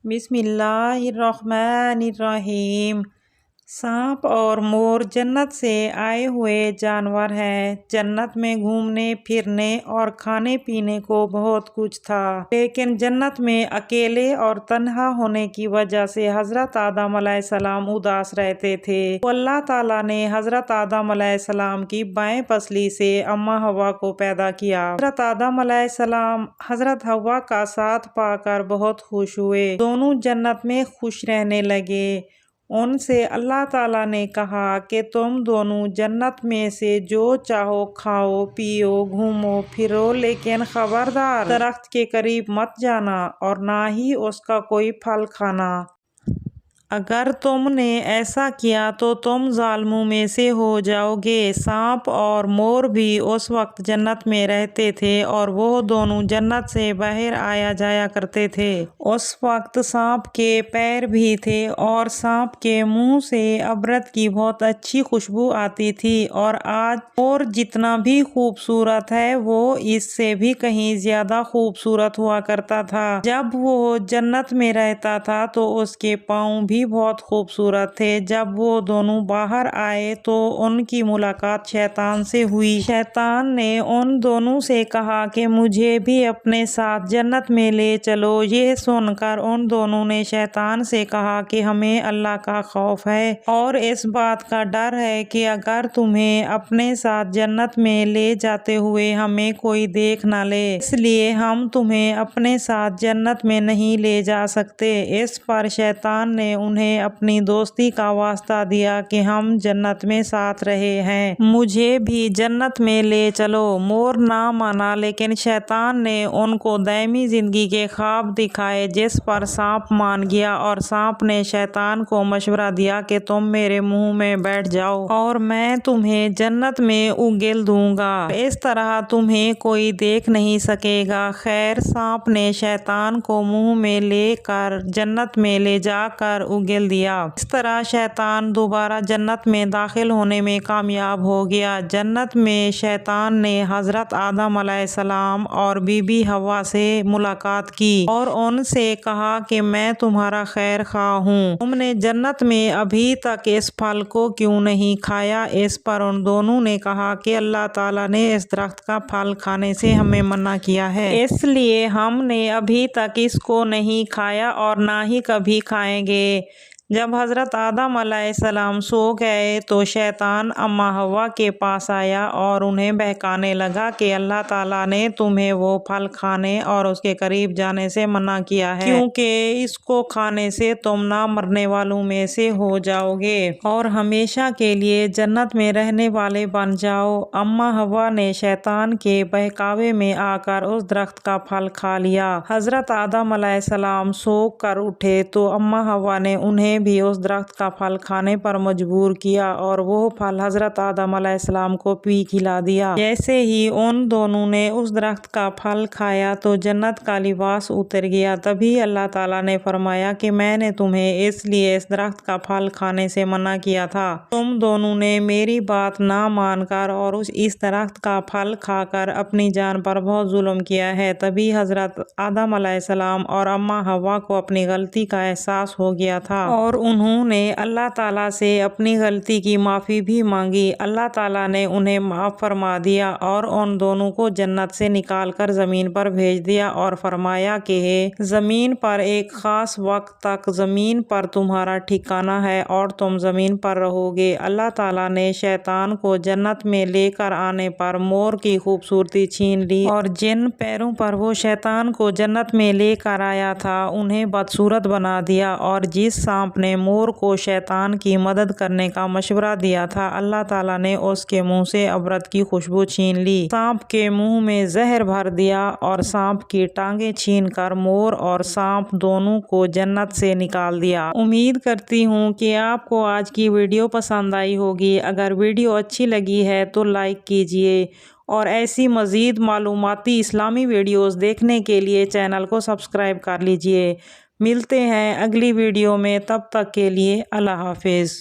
بسم اللہ الرحمن الرحیم۔ سانپ اور مور جنت سے آئے ہوئے جانور ہیں۔ جنت میں گھومنے پھرنے اور کھانے پینے کو بہت کچھ تھا، لیکن جنت میں اکیلے اور تنہا ہونے کی وجہ سے حضرت آدم علیہ السلام اداس رہتے تھے۔ تو اللہ تعالیٰ نے حضرت آدم علیہ السلام کی بائیں پسلی سے اماں حوا کو پیدا کیا۔ حضرت آدم علیہ السلام حضرت حوا کا ساتھ پا کر بہت خوش ہوئے۔ دونوں جنت میں خوش رہنے لگے۔ ان سے اللہ تعالیٰ نے کہا کہ تم دونوں جنت میں سے جو چاہو کھاؤ پیو گھومو پھرو، لیکن خبردار درخت کے قریب مت جانا اور نہ ہی اس کا کوئی پھل کھانا۔ اگر تم نے ایسا کیا تو تم ظالموں میں سے ہو جاؤ گے۔ سانپ اور مور بھی اس وقت جنت میں رہتے تھے اور وہ دونوں جنت سے باہر آیا جایا کرتے تھے۔ اس وقت سانپ کے پیر بھی تھے اور سانپ کے منہ سے عبرت کی بہت اچھی خوشبو آتی تھی، اور آج مور جتنا بھی خوبصورت ہے وہ اس سے بھی کہیں زیادہ خوبصورت ہوا کرتا تھا۔ جب وہ جنت میں رہتا تھا تو اس کے پاؤں بھی بہت خوبصورت تھے۔ جب وہ دونوں باہر آئے تو ان کی ملاقات شیطان سے ہوئی۔ شیطان نے ان دونوں سے کہا کہ مجھے بھی اپنے ساتھ جنت میں لے چلو۔ یہ سن کر ان دونوں نے شیطان سے کہا کہ ہمیں اللہ کا خوف ہے اور اس بات کا ڈر ہے کہ اگر تمہیں اپنے ساتھ جنت میں لے جاتے ہوئے ہمیں کوئی دیکھ نہ لے، اس لیے ہم تمہیں اپنے ساتھ جنت میں نہیں لے جا سکتے۔ اس پر شیطان نے انہیں اپنی دوستی کا واسطہ دیا کہ ہم جنت میں ساتھ رہے ہیں، مجھے بھی جنت میں لے چلو۔ مور نہ مانا، لیکن شیطان نے ان کو دائمی زندگی کے خواب دکھائے، جس پر سانپ مان گیا، اور سانپ نے شیطان کو مشورہ دیا کہ تم میرے منہ میں بیٹھ جاؤ اور میں تمہیں جنت میں اگل دوں گا، اس طرح تمہیں کوئی دیکھ نہیں سکے گا۔ خیر، سانپ نے شیطان کو منہ میں لے کر جنت میں لے جا کر اگل دیا۔ اس طرح شیطان دوبارہ جنت میں داخل ہونے میں کامیاب ہو گیا۔ جنت میں شیطان نے حضرت آدم علیہ السلام اور بی بی حوا سے ملاقات کی اور ان سے کہا کہ میں تمہارا خیر خواہ ہوں، تم نے جنت میں ابھی تک اس پھل کو کیوں نہیں کھایا؟ اس پر ان دونوں نے کہا کہ اللہ تعالیٰ نے اس درخت کا پھل کھانے سے ہمیں منع کیا ہے، اس لیے ہم نے ابھی تک اس کو نہیں کھایا اور نہ ہی کبھی کھائیں گے۔ جب حضرت آدم علیہ السلام سو گئے تو شیطان اماں حوا کے پاس آیا اور انہیں بہکانے لگا کہ اللہ تعالیٰ نے تمہیں وہ پھل کھانے اور اس کے قریب جانے سے منع کیا ہے، کیونکہ اس کو کھانے سے تم نہ مرنے والوں میں سے ہو جاؤ گے اور ہمیشہ کے لیے جنت میں رہنے والے بن جاؤ۔ اماں حوا نے شیطان کے بہکاوے میں آ کر اس درخت کا پھل کھا لیا۔ حضرت آدم علیہ السلام سو کر اٹھے تو اماں حوا نے انہیں بھی اس درخت کا پھل کھانے پر مجبور کیا اور وہ پھل حضرت آدم علیہ السلام کو بھی کھلا دیا۔ جیسے ہی ان دونوں نے اس درخت کا پھل کھایا تو جنت کا لباس اتر گیا۔ تبھی اللہ تعالیٰ نے فرمایا کہ میں نے تمہیں اس لیے اس درخت کا پھل کھانے سے منع کیا تھا، تم دونوں نے میری بات نہ مان کر اور اس درخت کا پھل کھا کر اپنی جان پر بہت ظلم کیا ہے۔ تبھی حضرت آدم علیہ السلام اور اماں حوا کو اپنی غلطی کا احساس ہو گیا تھا اور انہوں نے اللہ تعالیٰ سے اپنی غلطی کی معافی بھی مانگی۔ اللہ تعالیٰ نے انہیں معاف فرما دیا اور ان دونوں کو جنت سے نکال کر زمین پر بھیج دیا اور فرمایا کہ زمین پر ایک خاص وقت تک زمین پر تمہارا ٹھکانہ ہے اور تم زمین پر رہو گے۔ اللہ تعالیٰ نے شیطان کو جنت میں لے کر آنے پر مور کی خوبصورتی چھین لی اور جن پیروں پر وہ شیطان کو جنت میں لے کر آیا تھا انہیں بدصورت بنا دیا، اور جس سانپ نے مور کو شیطان کی مدد کرنے کا مشورہ دیا تھا اللہ تعالیٰ نے اس کے منہ سے عبرت کی خوشبو چھین لی، سانپ کے منہ میں زہر بھر دیا اور سانپ کی ٹانگیں چھین کر مور اور سانپ دونوں کو جنت سے نکال دیا۔ امید کرتی ہوں کہ آپ کو آج کی ویڈیو پسند آئی ہوگی۔ اگر ویڈیو اچھی لگی ہے تو لائک کیجیے اور ایسی مزید معلوماتی اسلامی ویڈیوز دیکھنے کے لیے چینل کو سبسکرائب کر لیجیے۔ ملتے ہیں اگلی ویڈیو میں، تب تک کے لیے اللہ حافظ۔